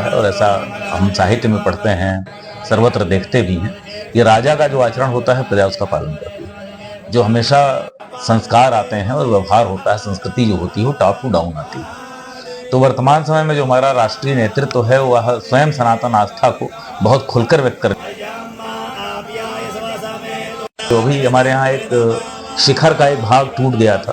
और ऐसा हम साहित्य में पढ़ते हैं, सर्वत्र देखते भी हैं। ये राजा का जो आचरण होता है प्रजा उसका पालन करती है। जो हमेशा संस्कार आते हैं और व्यवहार होता है, संस्कृति जो होती है वो टॉप टू डाउन आती है। तो वर्तमान समय में जो हमारा राष्ट्रीय नेतृत्व है वह स्वयं सनातन आस्था को बहुत खुलकर व्यक्त कर, जो भी हमारे यहाँ एक शिखर का एक भाग टूट गया था,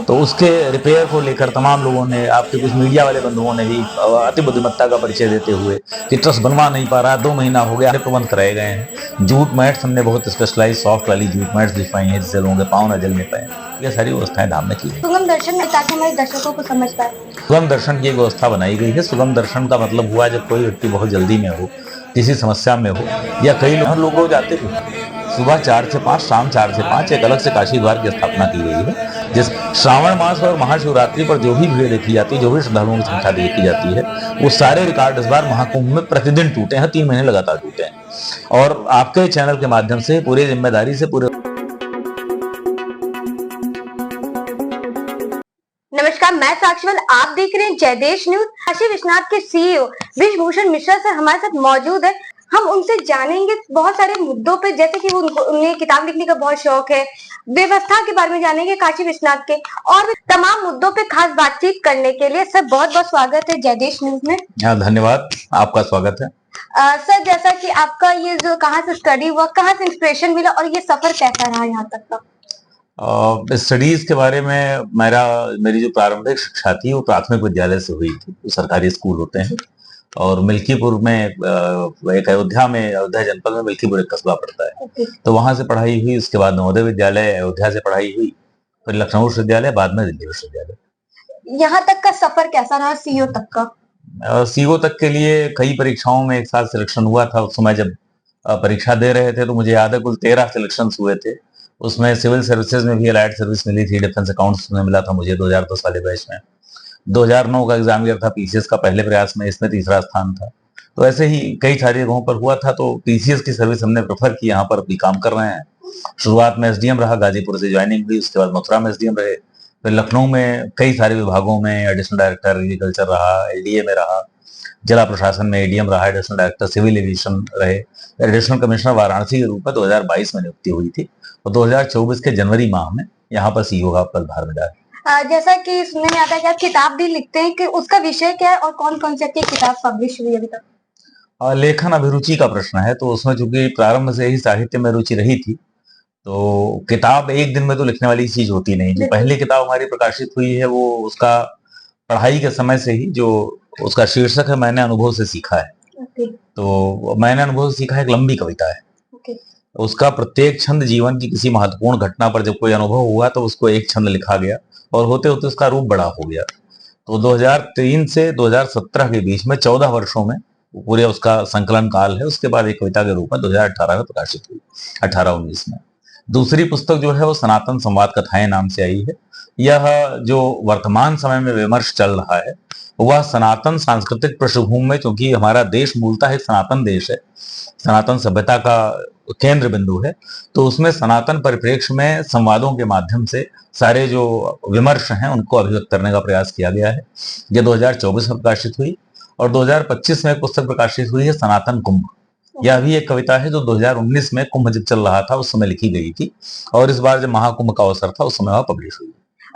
तो उसके रिपेयर को लेकर तमाम लोगों ने, आपके कुछ मीडिया वाले बंधुओं ने भी अति बुद्धिमत्ता का परिचय देते हुए कि ट्रस्ट बनवा नहीं पा रहा, 2 महीना हो गया, प्रबंध कराए गए हैं। जूट मैट्स हमने बहुत स्पेशलाइज सॉफ्ट वाली जूट मैट्स दिखवाई हैं जिससे लोगों के पाँव न जलने पाए। ये सारी व्यवस्थाएं धाम में की है। सुगम दर्शन में, ताकि हमारे दर्शकों को समझ पाए, सुगम दर्शन की एक व्यवस्था बनाई गई है। सुगम दर्शन का मतलब हुआ जब कोई व्यक्ति बहुत जल्दी में हो, किसी समस्या में हो, या कई लोग जाते थे सुबह 4 से 5, शाम 4 से 5 एक अलग से काशी द्वार की स्थापना की गई है। जिस श्रावण मास और महाशिवरात्रि पर जो भी भीड़ देखी जाती है, जो भी श्रद्धालुओं की संख्या देखी जाती है, वो सारे रिकॉर्ड इस बार महाकुंभ में प्रतिदिन टूटे हैं, 3 महीने लगातार टूटे हैं। और आपके चैनल के माध्यम से पूरी जिम्मेदारी से पूरे नमस्कार, मैं साक्षीवल, आप देख रहे हैं जयदेश न्यूज। काशी विश्वनाथ के सीईओ विश्वभूषण मिश्रा सर हमारे साथ मौजूद है। हम उनसे जानेंगे बहुत सारे मुद्दों पे, जैसे कि उन्हें किताब लिखने का बहुत शौक है, व्यवस्था के बारे में जानेंगे काशी विश्वनाथ के, और भी तमाम मुद्दों पे खास बातचीत करने के लिए सर बहुत बहुत स्वागत है जयदेश न्यूज में। हाँ, धन्यवाद, आपका स्वागत है। सर, जैसा कि आपका ये जो कहाँ से स्टडी हुआ, कहाँ से इंस्पिरेशन मिला, और ये सफर कैसा रहा यहाँ तक का? स्टडीज के बारे में मेरी जो प्रारंभिक शिक्षा थी वो प्राथमिक विद्यालय से हुई थी। तो सरकारी स्कूल होते हैं, और मिल्कीपुर में एक अयोध्या जनपद में मिल्कीपुर एक कस्बा पड़ता है, तो वहां से पढ़ाई हुई। उसके बाद नवोदय विद्यालय अयोध्या से पढ़ाई हुई, फिर लखनऊ विश्वविद्यालय, बाद में दिल्ली विश्वविद्यालय। यहाँ तक का सफर कैसा रहा सीओ तक का? सीओ तक के लिए कई परीक्षाओं में एक साथ सिलेक्शन हुआ था। उस समय जब परीक्षा दे रहे थे तो मुझे याद है कुल 13 सिलेक्शन हुए थे। उसमें सिविल सर्विसेज में भी अलाइड सर्विस मिली थी, डिफेंस अकाउंट्स में मिला था मुझे 2010 वाले बैच में। 2009 का एग्जाम ईयर था पीसीएस का, पहले प्रयास में इसमें तीसरा स्थान था। तो ऐसे ही कई सारी जगहों पर हुआ था। तो पीसीएस की सर्विस हमने प्रेफर की, यहाँ पर भी काम कर रहे हैं। शुरुआत में एसडीएम रहा, गाजीपुर से ज्वाइनिंग हुई, उसके बाद मथुरा में एसडीएम रहे, फिर लखनऊ में कई सारे विभागों में एडिशनल डायरेक्टर एग्रीकल्चर रहा, एलडीए में रहा, जिला प्रशासन में एडीएम रहा, एडिशनल डायरेक्टर सिविल एविएशन रहे, एडिशनल कमिश्नर वाराणसी के रूप में 2022 में नियुक्ति हुई थी, और 2024 के जनवरी माह में यहाँ पर सीईओ का पदभार मिला है। जैसा कि सुनने में आता है कि आप किताब भी लिखते हैं, कि उसका विषय क्या है और कौन कौन सी किताब पब्लिश हुई अभी तक? लेखन अभिरुचि का प्रश्न है, तो उसमें चूंकि प्रारंभ से ही साहित्य में रुचि रही थी, तो किताब एक दिन में तो लिखने वाली चीज होती नहीं। जो पहली किताब हमारी प्रकाशित हुई है वो उसका पढ़ाई के समय से ही, जो उसका शीर्षक है मैंने अनुभव से सीखा है। तो मैंने अनुभव से सीखा एक लंबी कविता है। उसका प्रत्येक छंद जीवन की किसी महत्वपूर्ण घटना पर जब कोई अनुभव हुआ तो उसको एक छंद लिखा गया, और होते होते उसका रूप बड़ा हो गया। तो 2003 से 2017 के बीच में 14 वर्षों में पूरे उसका संकलन काल है। उसके बाद एक कविता के रूप में 2018 में प्रकाशित हुई, 18-19 में। दूसरी पुस्तक जो है वो सनातन संवाद कथाएं नाम से आई है। यह जो वर्तमान समय में विमर्श चल रहा है वह सनातन सांस्कृतिक पृष्ठभूमि में, क्योंकि हमारा देश मूलतः एक सनातन देश है, सनातन सभ्यता का केंद्र बिंदु है, तो उसमें सनातन परिप्रेक्ष्य में संवादों के माध्यम से सारे जो विमर्श हैं उनको अभिव्यक्त करने का प्रयास किया गया है। यह 2024 में प्रकाशित हुई, और 2025 में एक पुस्तक प्रकाशित हुई है सनातन कुंभ। यह भी एक कविता है जो 2019 में कुंभ जब चल रहा था उस समय लिखी गई थी, और इस बार जब महाकुंभ का अवसर था उस समय वह पब्लिश हुई।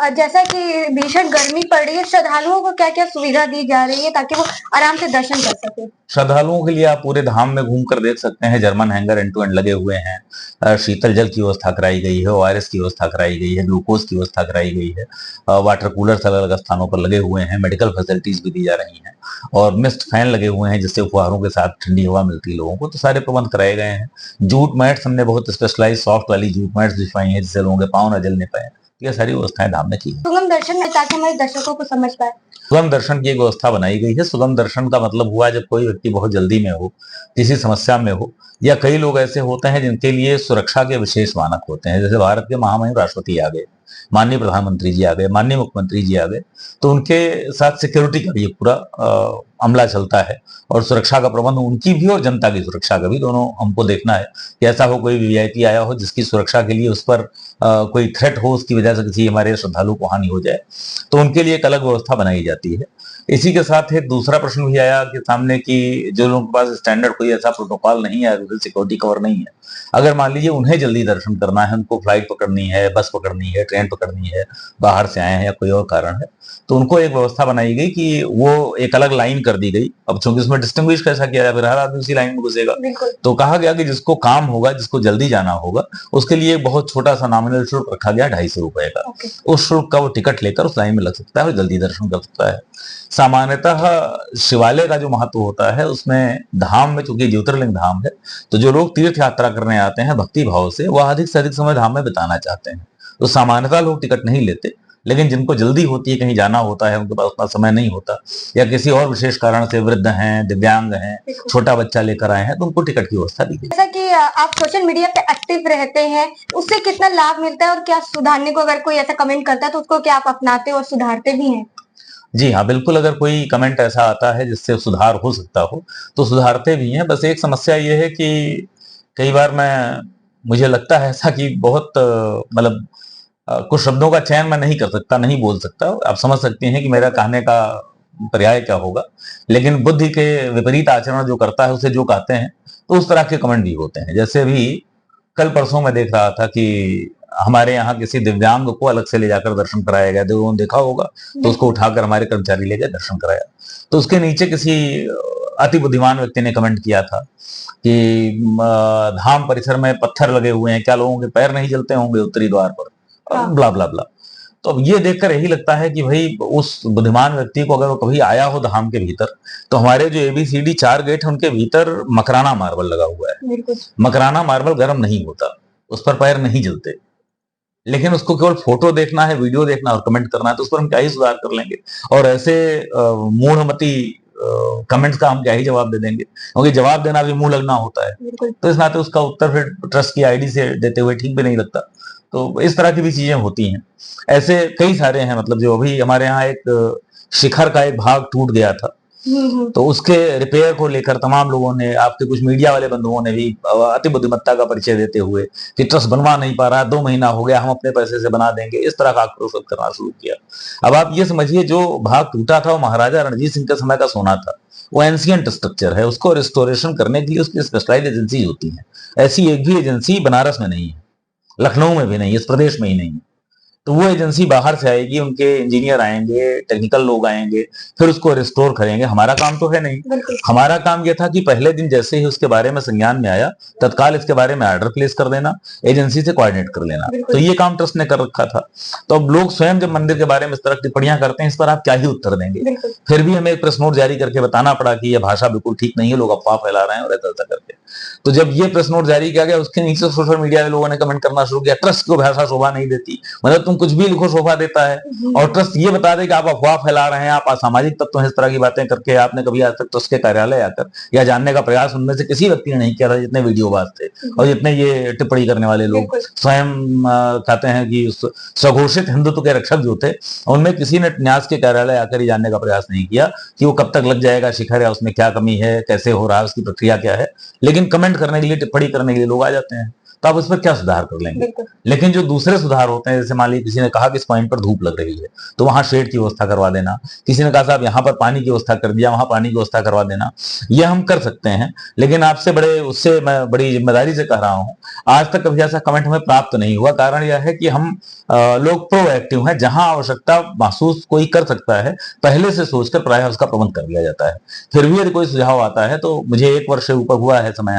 जैसा कि भीषण गर्मी पड़ रही है, श्रद्धालुओं को क्या क्या सुविधा दी जा रही है ताकि वो आराम से दर्शन कर सके? श्रद्धालुओं के लिए आप पूरे धाम में घूमकर देख सकते हैं, German hanger end to end लगे हुए हैं, शीतल जल की व्यवस्था कराई गई है, ओआरएस की व्यवस्था कराई गई है, ग्लूकोज की व्यवस्था कराई गई है, वाटर कूलर अलग अलग स्थानों पर लगे हुए हैं, मेडिकल फैसिलिटीज भी दी जा रही हैं, और मिस्ट फैन लगे हुए हैं जिससे उपहारों के साथ ठंडी हवा मिलती है लोगों को। तो सारे प्रबंध कराए गए हैं। जूट मैट्स हमने बहुत स्पेशलाइज सॉफ्ट वाली जूट मैट्स दिखवाई हैं जिससे लोगों के पाँव न जलने पाए। ये सारी व्यवस्थाएं धाम ने की है। सुगम दर्शन में, ताकि हमारे दर्शकों को समझ पाए, सुगम दर्शन की एक व्यवस्था बनाई गई है। सुगम दर्शन का मतलब हुआ जब कोई व्यक्ति बहुत जल्दी में हो, किसी समस्या में हो, या कई लोग ऐसे होते हैं जिनके लिए सुरक्षा के विशेष मानक होते हैं। जैसे भारत के महामहिम राष्ट्रपति आ गए, माननीय प्रधानमंत्री जी आ गए, माननीय मुख्यमंत्री जी आ गए, तो उनके साथ सिक्योरिटी का भी एक पूरा अमला चलता है और सुरक्षा का प्रबंध उनकी भी और जनता की सुरक्षा का भी दोनों हमको देखना है कि ऐसा हो कोई वीआईपी आया हो जिसकी सुरक्षा के लिए उस पर कोई थ्रेट हो, उसकी वजह से किसी हमारे श्रद्धालु को हानि हो जाए, तो उनके लिए एक अलग व्यवस्था बनाई जाती है। इसी के साथ एक दूसरा प्रश्न भी आया कि सामने की जो लोगों के पास स्टैंडर्ड कोई ऐसा प्रोटोकॉल नहीं है, सिक्योरिटी कवर नहीं है, अगर मान लीजिए उन्हें जल्दी दर्शन करना है, उनको फ्लाइट पकड़नी है, बस पकड़नी है, ट्रेन पकड़नी है, बाहर से आए हैं या कोई और कारण है, तो उनको एक व्यवस्था बनाई गई कि वो एक अलग लाइन कर दी गई। अब चूंकि उसमें डिस्टिंग्विश कैसा किया जाए, फिर हर आदमी उसी लाइन में घुसेगा, तो कहा गया कि जिसको काम होगा, जिसको जल्दी जाना होगा, उसके लिए बहुत छोटा सा नॉमिनल शुल्क रखा गया, 250 रुपए का। उस शुल्क का वो टिकट लेकर उस लाइन में लग सकता है और जल्दी दर्शन कर सकता है। सामान्यतः शिवालय का जो महत्व होता है उसमें धाम में, चूंकि ज्योतिर्लिंग धाम है, तो जो लोग तीर्थ यात्रा करने आते हैं भक्ति भाव से, वह अधिक से अधिक समय धाम में बिताना चाहते हैं, तो सामान्यतः लोग टिकट नहीं लेते। लेकिन जिनको जल्दी होती है, कहीं जाना होता है, उनके पास उतना समय नहीं होता, या किसी और विशेष कारण से वृद्ध हैं, दिव्यांग हैं, छोटा बच्चा लेकर आए हैं, तो उनको टिकट की व्यवस्था दी गई। जैसा कि आप सोशल मीडिया पे एक्टिव रहते हैं, उससे कितना लाभ मिलता है और क्या सुधारने को, अगर कोई ऐसा कमेंट करता है तो उसको क्या आप अपनाते और सुधारते भी हैं? जी हाँ, बिल्कुल, अगर कोई कमेंट ऐसा आता है जिससे सुधार हो सकता हो, तो सुधारते भी हैं। बस एक समस्या ये है कि कई बार मुझे लगता है ऐसा कि बहुत मतलब कुछ शब्दों का चयन मैं नहीं कर सकता, नहीं बोल सकता। आप समझ सकते हैं कि मेरा कहने का पर्याय क्या होगा, लेकिन बुद्धि के विपरीत आचरण जो करता है उसे जो कहते हैं, तो उस तरह के कमेंट भी होते हैं। जैसे अभी कल परसों मैं देख रहा था कि हमारे यहाँ किसी दिव्यांग को अलग से ले जाकर दर्शन कराया गया, तो देखा होगा, तो उसको उठाकर हमारे कर्मचारी ले गए, दर्शन कराया। तो उसके नीचे किसी अति बुद्धिमान व्यक्ति ने कमेंट किया था कि धाम परिसर में पत्थर लगे हुए हैं, क्या लोगों के पैर नहीं जलते होंगे उत्तरी द्वार पर, ब्ला ब्ला ब्ला। तो अब ये देखकर यही लगता है कि भाई उस बुद्धिमान व्यक्ति को, अगर वो कभी आया हो धाम के भीतर, तो हमारे जो ABCD 4 गेट है उनके भीतर मकराना मार्बल लगा हुआ है। मकराना मार्बल गर्म नहीं होता, उस पर पैर नहीं जलते, लेकिन उसको केवल फोटो देखना है, वीडियो देखना और कमेंट करना है, तो उस पर हम क्या ही सुधार कर लेंगे, और ऐसे मूढ़मती कमेंट्स का हम क्या ही जवाब दे देंगे, क्योंकि जवाब देना भी मुंह लगना होता है, तो इस नाते उसका उत्तर फिर ट्रस्ट की ID से देते हुए ठीक भी नहीं लगता। तो इस तरह की भी चीजें होती हैं। ऐसे कई सारे हैं, मतलब जो अभी हमारे यहाँ एक शिखर का एक भाग टूट गया था, तो उसके रिपेयर को लेकर तमाम लोगों ने, आपके कुछ मीडिया वाले बंधुओं ने भी अति बुद्धिमत्ता का परिचय देते हुए कि ट्रस्ट बनवा नहीं पा रहा, 2 महीना हो गया, हम अपने पैसे से बना देंगे, इस तरह का आक्रोश करना शुरू किया। अब आप ये समझिए, जो भाग टूटा था वो महाराजा रणजीत सिंह के समय का सोना था, वो एंशिएंट स्ट्रक्चर है, उसको रिस्टोरेशन करने के लिए उसकी स्पेशलाइज्ड एजेंसी होती है। ऐसी एक भी एजेंसी बनारस में नहीं है, लखनऊ में भी नहीं, इस प्रदेश में ही नहीं है। तो वो एजेंसी बाहर से आएगी, उनके इंजीनियर आएंगे, टेक्निकल लोग आएंगे, फिर उसको रिस्टोर करेंगे। हमारा काम तो है नहीं। हमारा काम यह था कि पहले दिन जैसे ही उसके बारे में संज्ञान में आया, तत्काल इसके बारे में ऑर्डर प्लेस कर देना, एजेंसी से कोऑर्डिनेट कर लेना। तो ये काम ट्रस्ट ने कर रखा था। तो अब लोग स्वयं जब मंदिर के बारे में इस तरह टिप्पणियां करते हैं, इस पर आप क्या ही उत्तर देंगे। फिर भी हमें एक प्रेस नोट जारी करके बताना पड़ा कि यह भाषा बिल्कुल ठीक नहीं है, लोग अफवाह फैला रहे हैं और ऐसा करके। तो जब ये प्रेस नोट जारी किया गया, उसके नीचे सोशल मीडिया के लोगों ने कमेंट करना शुरू किया, ट्रस्ट को भाषा शोभा नहीं देती, मतलब तुम कुछ भी लिखो शोभा देता है, और ट्रस्ट ये बता दे कि आप अफवाह फैला रहे हैं, आप असामाजिक तत्व हैं, इस तरह की बातें करके। आपने कभी आज तक ट्रस्ट के कार्यालय आकर या जानने का प्रयास उनमें से किसी व्यक्ति ने नहीं किया था, जितने वीडियोबाज थे और जितने ये टिप्पणी करने वाले लोग स्वयं कहते हैं कि स्वघोषित हिंदुत्व के रक्षक जो थे, उनमें किसी ने न्यास के कार्यालय आकर ही जानने का प्रयास नहीं किया कि वो कब तक लग जाएगा शिखर, या उसमें क्या कमी है, कैसे हो रहा है, उसकी प्रक्रिया क्या है। लेकिन कमेंट करने के लिए, टिप्पणी करने के लिए लोग आ जाते हैं, तो आप उस पर क्या सुधार कर लेंगे। लेकिन जो दूसरे सुधार होते हैं, जैसे मान लीजिए किसी ने कहा कि इस पॉइंट पर धूप लग रही है, तो वहां शेड की व्यवस्था करवा देना। किसी ने कहा साहब यहाँ पर पानी की व्यवस्था कर दिया, वहां पानी की व्यवस्था करवा देना, ये हम कर सकते हैं। लेकिन आपसे उससे मैं बड़ी जिम्मेदारी से कह रहा हूं, आज तक कभी ऐसा कमेंट हमें प्राप्त नहीं हुआ। कारण यह है कि हम लोग प्रोएक्टिव हैं, जहां आवश्यकता महसूस कोई कर सकता है, पहले से सोचकर प्रायः उसका प्रबंध कर लिया जाता है। फिर भी यदि कोई सुझाव आता है, तो मुझे 1 वर्ष से ऊपर हुआ है समय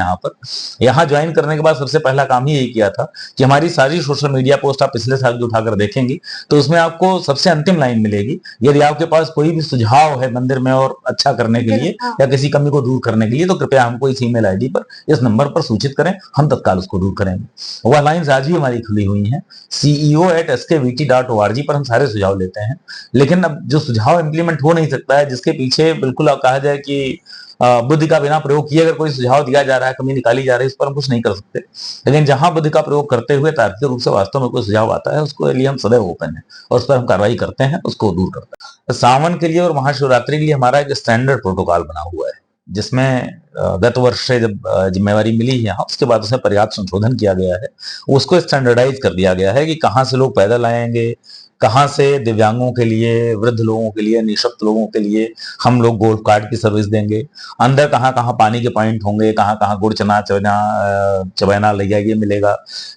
यहाँ ज्वाइन करने के बाद सबसे पहला काम ही यही किया था कि हमारी सारी सोशल मीडिया पोस्ट आप पिछले साल की उठाकर देखेंगी, तो उसमें आपको सबसे अंतिम लाइन मिलेगी, यदि आपके पास कोई भी सुझाव है मंदिर में और अच्छा करने के लिए या किसी कमी को दूर करने के लिए, तो कृपया हमको इस ईमेल आईडी पर, इस नंबर पर सूचित करें, हम तत्काल उसको दूर करेंगे। वह लाइन्स आज भी हमारी खुली हुई हैं, ceo@skvt.org पर हम सारे सुझाव लेते हैं। लेकिन अब जो सुझाव इंप्लीमेंट हो नहीं सकता है, जिसके पीछे बिल्कुल कहा जाए कि बुद्धि का बिना प्रयोग किए अगर कोई सुझाव दिया जा रहा है, कमी निकाली जा रही है, उस पर हम कुछ नहीं कर सकते। लेकिन जहां बुद्धि का प्रयोग करते हुए तार्किक रूप से वास्तव में कोई सुझाव आता है, उसके लिए हम सदैव ओपन है और उस पर हम कार्रवाई करते हैं, उसको दूर करते हैं। तो सावन के लिए और महाशिवरात्रि के लिए हमारा एक स्टैंडर्ड प्रोटोकॉल बना हुआ है, जिसमें गत वर्ष से जब जिम्मेवारी मिली है यहाँ, उसके बाद उसमें पर्याप्त संशोधन किया गया है। उसको स्टैंडर्डाइज कर दिया गया है कि कहाँ से लोग पैदल आएंगे, कहाँ से दिव्यांगों के लिए, वृद्ध लोगों के लिए, निःशक्त लोगों के लिए हम लोग गोल्फ कार्ट की सर्विस देंगे, अंदर कहाँ कहाँ पानी के पॉइंट होंगे, कहाँ कहाँ गुड़ चना चबैना लैया ये मिलेगा,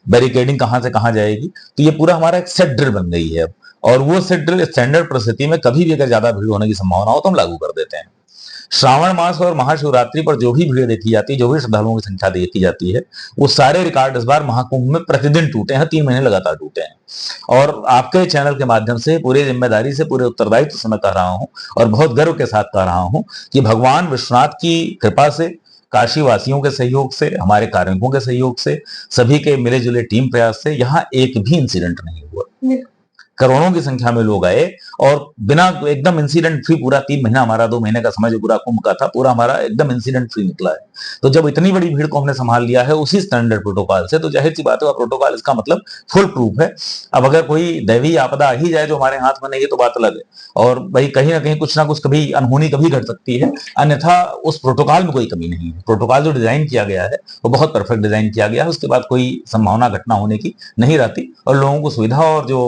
बैरिकेडिंग कहाँ से कहाँ जाएगी। तो ये पूरा हमारा एक सेट ड्रिल बन गई है अब, और वो सेट ड्रिल स्टैंडर्ड परिस्थिति में कभी भी अगर ज्यादा भीड़ होने की संभावना हो तो हम लागू कर देते हैं। श्रावण मास और महाशिवरात्रि पर जो भी भीड़ देखी जाती है, जो भी श्रद्धालुओं की संख्या देखी जाती है, वो सारे रिकॉर्ड इस बार महाकुंभ में प्रतिदिन टूटे हैं, 3 महीने लगातार टूटे हैं। और आपके चैनल के माध्यम से पूरी जिम्मेदारी से, पूरे उत्तरदायित्व से मैं कह रहा हूं और बहुत गर्व के साथ कह रहा हूं कि भगवान विश्वनाथ की कृपा से, काशी वासियों के सहयोग से, हमारे कार्मिकों के सहयोग से, सभी के मिले जुले टीम प्रयास से यहाँ एक भी इंसिडेंट नहीं हुआ। करोड़ों की संख्या में लोग आए और बिना एकदम इंसिडेंट फ्री पूरा 3 महीना, हमारा 2 महीने का समय जो पूरा कुंभ का था, पूरा हमारा एकदम इंसिडेंट फ्री निकला है। तो जब इतनी बड़ी भीड़ को हमने संभाल लिया है उसी स्टैंडर्ड प्रोटोकॉल से, तो जाहिर सी बात है प्रोटोकॉल इसका मतलब फुल प्रूफ है। अब अगर कोई दैवीय आपदा आ ही जाए जो हमारे हाथ में नहीं है तो बात अलग है, और भाई कहीं ना कहीं कुछ ना कुछ कभी अनहोनी कभी घट सकती है, अन्यथा उस प्रोटोकॉल में कोई कमी नहीं है। प्रोटोकॉल जो डिजाइन किया गया है वो बहुत परफेक्ट डिजाइन किया गया है, उसके बाद कोई संभावना घटना होने की नहीं रहती, और लोगों को सुविधा और जो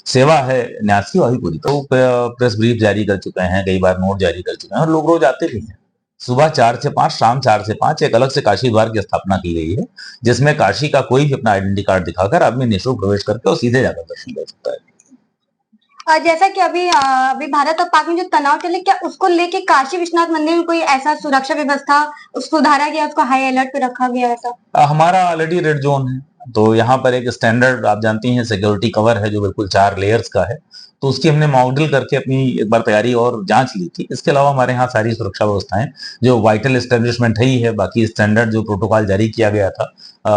सेवा है न्यास की वही पूरी। तो प्रेस ब्रीफ जारी कर चुके हैं, कई बार नोट जारी कर चुके हैं, और लोग रोज आते भी हैं। सुबह 4 से 5, शाम 4 से 5 एक अलग से काशी द्वार की स्थापना की गई है, जिसमें काशी का कोई भी अपना आइडेंटिटी कार्ड दिखाकर आदमी निःशुल्क प्रवेश करके और सीधे जाकर दर्शन कर सकता है। जैसा कि अभी भारत और पाक में जो तनाव चले, क्या उसको लेके काशी विश्वनाथ मंदिर में कोई ऐसा सुरक्षा व्यवस्था सुधारा गया, उसको हाई अलर्ट पे रखा गया ऐसा? हमारा ऑलरेडी रेड जोन है, तो यहाँ पर एक स्टैंडर्ड आप जानती हैं सिक्योरिटी कवर है जो बिल्कुल 4 लेयर्स का है, तो उसकी हमने मॉक ड्रिल करके अपनी एक बार तैयारी और जांच ली थी। इसके अलावा हमारे यहाँ सारी सुरक्षा व्यवस्थाएं जो वाइटल एस्टेब्लिशमेंट है ही है, बाकी स्टैंडर्ड जो प्रोटोकॉल जारी किया गया था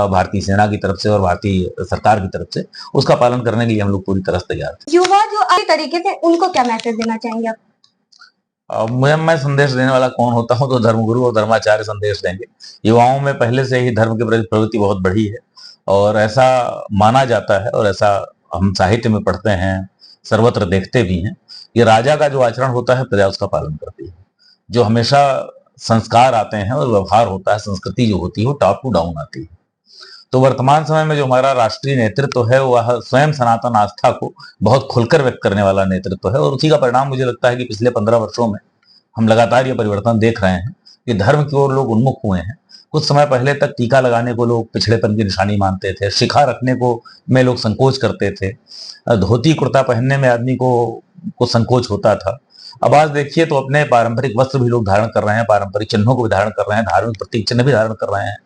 भारतीय सेना की तरफ से और भारतीय सरकार की तरफ से, उसका पालन करने के लिए हम लोग पूरी तरह से तैयार थे। युवा जो अच्छे तरीके से, उनको क्या मैसेज देना चाहेंगे आप? मैं संदेश देने वाला कौन होता हूँ, तो धर्मगुरु और धर्माचार्य संदेश देंगे। युवाओं में पहले से ही धर्म के प्रति प्रवृत्ति बहुत बढ़ी है, और ऐसा माना जाता है और ऐसा हम साहित्य में पढ़ते हैं, सर्वत्र देखते भी हैं। ये राजा का जो आचरण होता है प्रजा उसका पालन करती है। जो हमेशा संस्कार आते हैं और व्यवहार होता है, संस्कृति जो होती है वो टॉप टू डाउन आती है। तो वर्तमान समय में जो हमारा राष्ट्रीय नेतृत्व है वह स्वयं सनातन आस्था को बहुत खुलकर व्यक्त करने वाला नेतृत्व है, और उसी का परिणाम मुझे लगता है कि पिछले 15 वर्षों में हम लगातार ये परिवर्तन देख रहे हैं कि धर्म की ओर लोग उन्मुख हुए हैं। कुछ समय पहले तक टीका लगाने को लोग पिछड़ेपन की निशानी मानते थे, शिखा रखने को में लोग संकोच करते थे, धोती कुर्ता पहनने में आदमी को संकोच होता था। अब आज देखिए तो अपने पारंपरिक वस्त्र भी लोग धारण कर रहे हैं, पारंपरिक चिन्हों को भी धारण कर रहे हैं, धार्मिक प्रतीक चिन्ह भी धारण कर रहे हैं।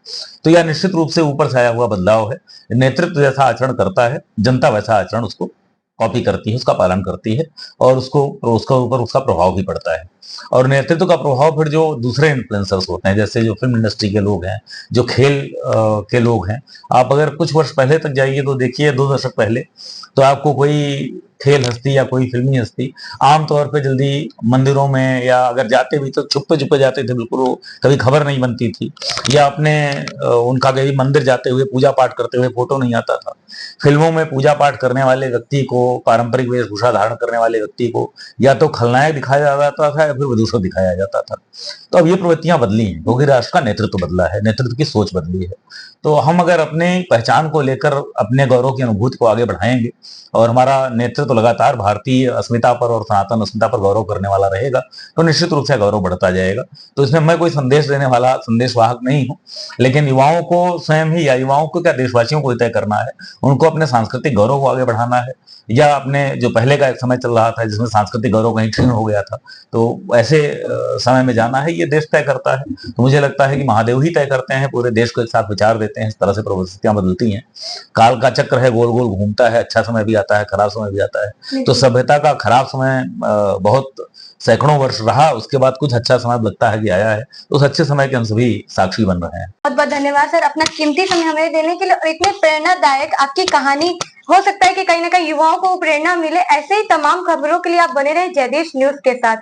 तो यह निश्चित रूप से ऊपर से आया हुआ बदलाव है। नेतृत्व जैसा आचरण करता है, जनता वैसा आचरण उसको कॉपी करती है, उसका पालन करती है, और उसका ऊपर उसका प्रभाव भी पड़ता है। और नेतृत्व का प्रभाव फिर जो दूसरे इन्फ्लुएंसर्स होते हैं, जैसे जो फिल्म इंडस्ट्री के लोग हैं, जो खेल के लोग हैं। आप अगर कुछ वर्ष पहले तक जाइए तो देखिए 2 दशक पहले तो आपको कोई खेल हस्ती या कोई फिल्मी हस्ती आमतौर पे जल्दी मंदिरों में, या अगर जाते भी तो छुपे छुपे जाते थे, बिल्कुल वो कभी खबर नहीं बनती थी, या अपने उनका कभी मंदिर जाते हुए पूजा पाठ करते हुए फोटो नहीं आता था। फिल्मों में पूजा पाठ करने वाले व्यक्ति को, पारंपरिक वेशभूषा धारण करने वाले व्यक्ति को या तो खलनायक दिखाया जाता था या फिर विदूषक दिखाया जाता था। तो अब ये प्रवृत्तियां बदली हैं क्योंकि राष्ट्र का नेतृत्व बदला है, नेतृत्व की सोच बदली है। तो हम अगर अपने पहचान को लेकर अपने गौरव की अनुभूति को आगे बढ़ाएंगे और हमारा नेतृत्व लगातार भारतीय अस्मिता पर और सनातन अस्मिता पर गौरव करने वाला रहेगा, तो निश्चित रूप से गौरव बढ़ता जाएगा। तो इसमें मैं कोई संदेश देने वाला संदेशवाहक नहीं हूं, लेकिन युवाओं को स्वयं ही, या युवाओं को क्या देशवासियों को तय करना है, उनको अपने सांस्कृतिक गौरव को आगे बढ़ाना है, या अपने जो पहले का एक समय चल रहा था जिसमें सांस्कृतिक गौरव कहीं क्षीण हो गया था, तो ऐसे समय में जाना है, ये देश तय करता है। तो मुझे लगता है कि महादेव ही तय करते हैं, पूरे देश को एक साथ विचार देते हैं। इस तरह से परिस्थितियां बदलती हैं, काल का चक्र है, गोल गोल घूमता है, अच्छा समय भी आता है, खराब समय भी आता है। तो सभ्यता का खराब समय बहुत सैकड़ों वर्ष रहा, उसके बाद कुछ अच्छा समय लगता है कि आया है, उस अच्छे समय के हम सभी साक्षी बन रहे हैं। बहुत बहुत धन्यवाद सर, अपना कीमती समय हमें देने के लिए, और इतने प्रेरणादायक आपकी कहानी, हो सकता है कि कहीं ना कहीं युवाओं को प्रेरणा मिले। ऐसे ही तमाम खबरों के लिए आप बने रहे जय देश न्यूज के साथ।